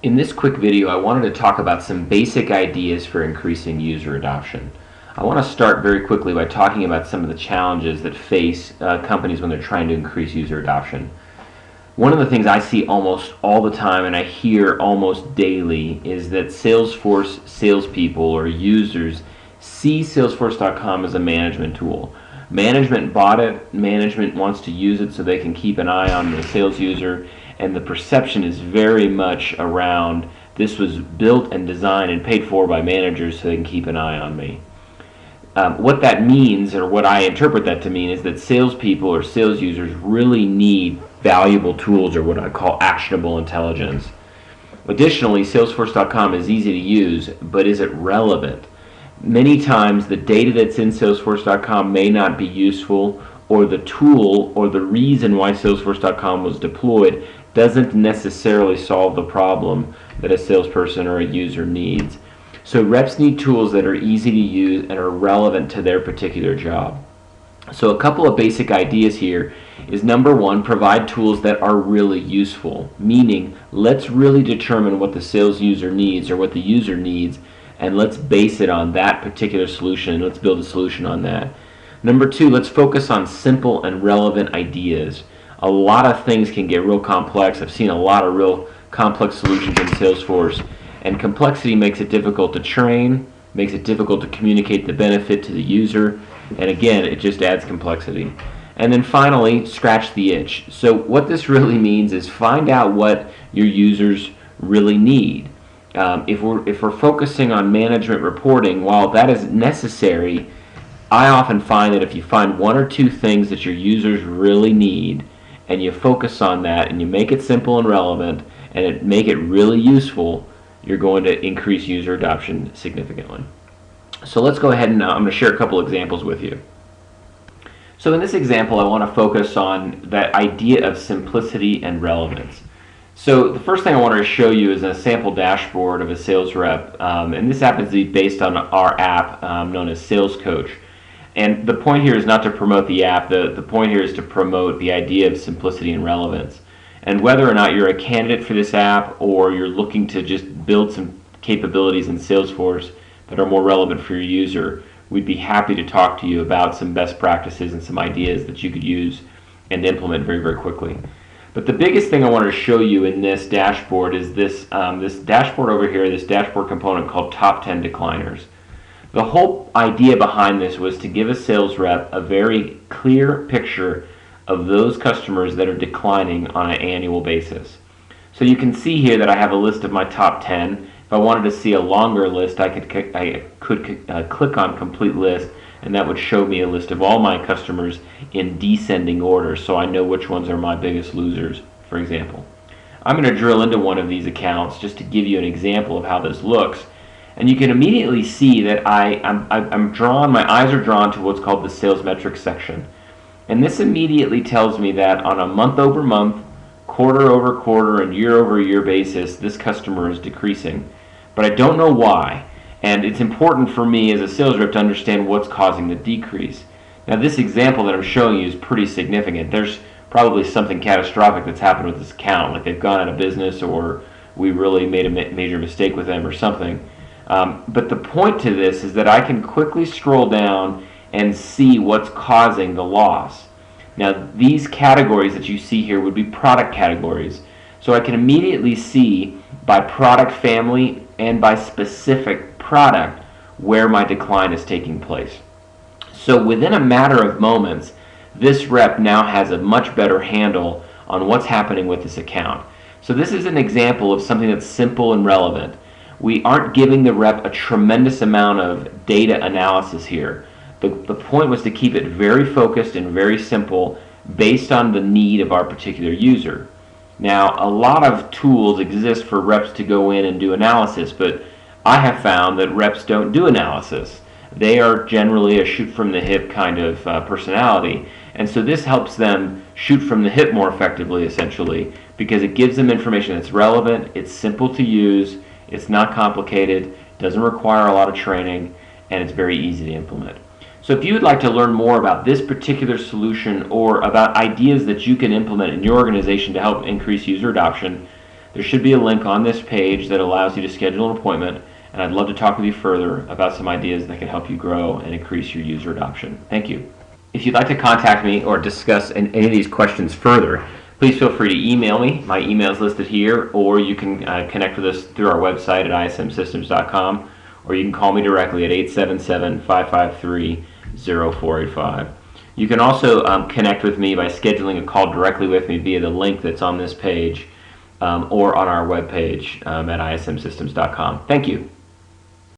In this quick video, I wanted to talk about some basic ideas for increasing user adoption. I want to start very quickly by talking about some of the challenges that face companies when they're trying to increase user adoption. One of the things I see almost all the time and I hear almost daily is that Salesforce salespeople or users see Salesforce.com as a management tool. Management bought it, management wants to use it so they can keep an eye on the sales user, and the perception is very much around this was built and designed and paid for by managers so they can keep an eye on me. What that means, or what I interpret that to mean, is that salespeople or sales users really need valuable tools, or what I call actionable intelligence. Additionally, Salesforce.com is easy to use, but is it relevant? Many times the data that's in Salesforce.com may not be useful, or the tool or the reason why Salesforce.com was deployed doesn't necessarily solve the problem that a salesperson or a user needs. So reps need tools that are easy to use and are relevant to their particular job. So a couple of basic ideas here is, number one, provide tools that are really useful, meaning let's really determine what the sales user needs or what the user needs, and let's base it on that particular solution, and let's build a solution on that. Number two, let's focus on simple and relevant ideas. A lot of things can get real complex. I've seen a lot of real complex solutions in Salesforce, and complexity makes it difficult to train, makes it difficult to communicate the benefit to the user, and again, it just adds complexity. And then finally, scratch the itch. So what this really means is find out what your users really need. If we're focusing on management reporting, while that is necessary, I often find that if you find one or two things that your users really need, and you focus on that, and you make it simple and relevant, and make it really useful, you're going to increase user adoption significantly. So let's go ahead and I'm going to share a couple examples with you. So in this example, I want to focus on that idea of simplicity and relevance. So the first thing I wanted to show you is a sample dashboard of a sales rep, and this happens to be based on our app known as Sales Coach. And the point here is not to promote the app, the point here is to promote the idea of simplicity and relevance. And whether or not you're a candidate for this app or you're looking to just build some capabilities in Salesforce that are more relevant for your user, we'd be happy to talk to you about some best practices and some ideas that you could use and implement very, very quickly. But the biggest thing I wanted to show you in this dashboard is this dashboard over here, this dashboard component called Top 10 Decliners. The whole idea behind this was to give a sales rep a very clear picture of those customers that are declining on an annual basis. So you can see here that I have a list of my top 10. If I wanted to see a longer list, I could click on Complete List, and that would show me a list of all my customers in descending order, so I know which ones are my biggest losers, for example. I'm going to drill into one of these accounts just to give you an example of how this looks. And you can immediately see that my eyes are drawn to what's called the sales metrics section. And this immediately tells me that on a month-over-month, quarter-over-quarter, and year-over-year basis, this customer is decreasing. But I don't know why. And it's important for me as a sales rep to understand what's causing the decrease. Now, this example that I'm showing you is pretty significant. There's probably something catastrophic that's happened with this account, like they've gone out of business, or we really made a major mistake with them or something. But the point to this is that I can quickly scroll down and see what's causing the loss. Now, these categories that you see here would be product categories. So I can immediately see by product family and by specific product where my decline is taking place. So within a matter of moments, this rep now has a much better handle on what's happening with this account. So this is an example of something that's simple and relevant. We aren't giving the rep a tremendous amount of data analysis here. The point was to keep it very focused and very simple based on the need of our particular user. Now, a lot of tools exist for reps to go in and do analysis, but I have found that reps don't do analysis. They are generally a shoot from the hip kind of personality, and so this helps them shoot from the hip more effectively, essentially, because it gives them information that's relevant, it's simple to use, it's not complicated, doesn't require a lot of training, and it's very easy to implement. So if you would like to learn more about this particular solution or about ideas that you can implement in your organization to help increase user adoption, There should be a link on this page that allows you to schedule an appointment, and I'd love to talk with you further about some ideas that can help you grow and increase your user adoption. Thank you. If you'd like to contact me or discuss any of these questions further, please feel free to email me. My email is listed here, or you can connect with us through our website at ismsystems.com, or you can call me directly at 877-553-0485. You can also connect with me by scheduling a call directly with me via the link that's on this page or on our webpage at ismsystems.com. Thank you.